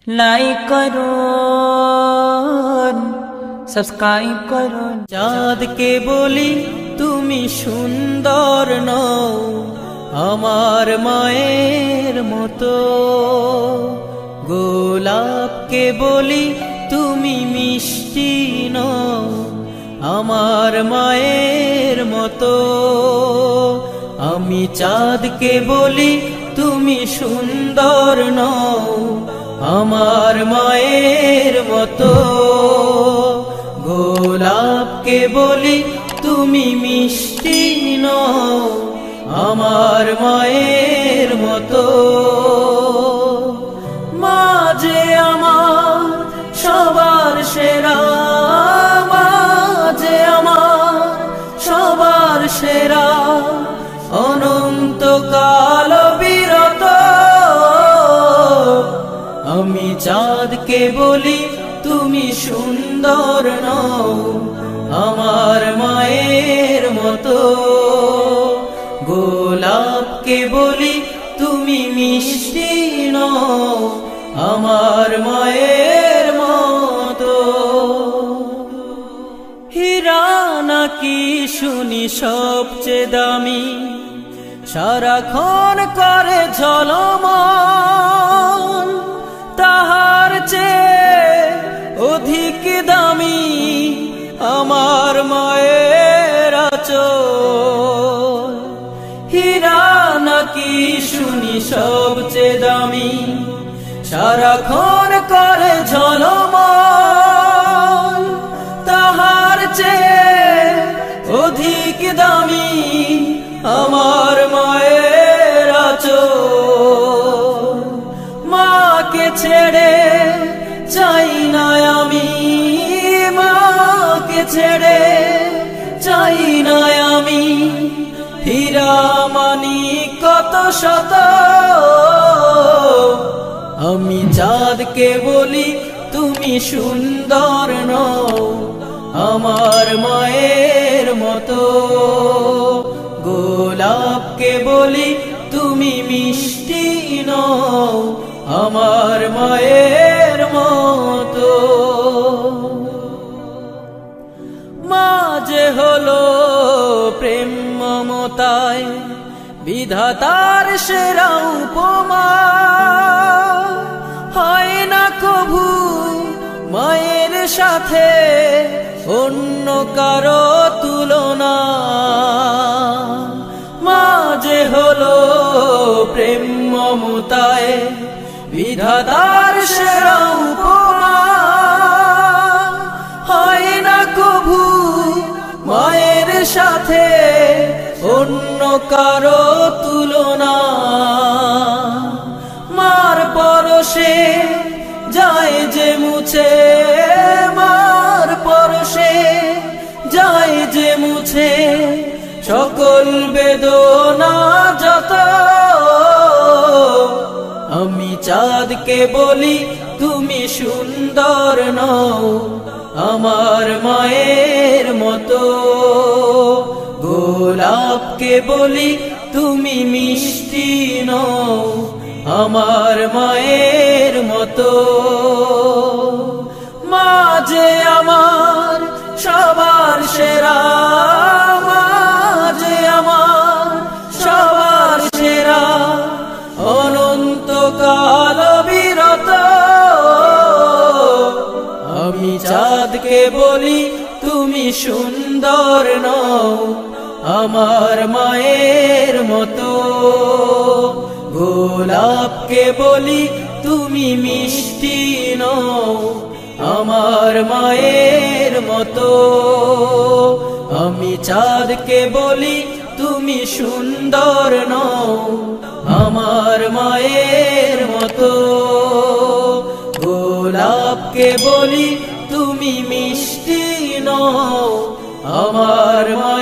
Like করুন, subscribe করুন। চাঁদকে বলি তুমি সুন্দর নও আমার মায়ের মতো, গোলাপকে বলি তুমি মিষ্টি নও আমার মায়ের মতো। আমি চাঁদকে বলি তুমি সুন্দর নও আমার মায়ের মতো, গোলাপকে বলি তুমি মিষ্টি নও আমার মায়ের মতো। মা যে আমার সবার সেরা, মা যে আমার সবার সেরা, অনন্তকাল বিরত। আমি চাঁদকে বলি তুমি সুন্দর নও আমার মায়ের মতো, গোলাপকে বলি তুমি মিষ্টি নও আমার মায়ের মতো। হীরা নাকি শুনি সবচেয়ে দামি, সারাক্ষণ করে ঝলমল, তাহার চেয়ে অধিক দামি আমার মায়ের আঁচল। হীরা নাকি শুনি সবচেয়ে দামি, সারাক্ষণ করে ঝলমল, তাহার চেয়ে অধিক দামি আমার মায়ের আঁচল। মাকে ছেড়ে চাই না আমি, মাকে ছেড়ে চাই না আমি, হীরা মানি কত শত। আমি চাঁদকে বলি তুমি সুন্দর নও আমার মায়ের মতো, গোলাপকে বলি তুমি মিষ্টি নও আমার মায়ের মতো। মা যে হলো প্রেম মমতায় বিধাতার সেরা উপমা, হয় না কভু মায়ের সাথে অন্য কারো তুলনা। মা যে হলো প্রেম মমতায় বিধাতার সেরা উপমা, হয় না কভু মায়ের সাথে অন্য কারো তুলনা। মার পরশে যায় যে মুছে, মার পরশে যায় যে মুছে সকল বেদনা যত। আমি চাঁদকে বলি তুমি সুন্দর নও আমার মায়ের মতো, গোলাপকে বলি তুমি মিষ্টি নও আমার মায়ের মতো। মা যে আমার সবার সেরা, মা যে আমার সবার সেরা, অনন্তকাল বিরত। আমি চাঁদকে বলি তুমি সুন্দর নও আমার মায়ের মতো, গোলাপকে বলি তুমি মিষ্টি নও আমার মায়ের মতো। আমি চাঁদকে বলি তুমি সুন্দর নও আমার মায়ের মতো, গোলাপকে বলি তুমি মিষ্টি নও আমার মায়ের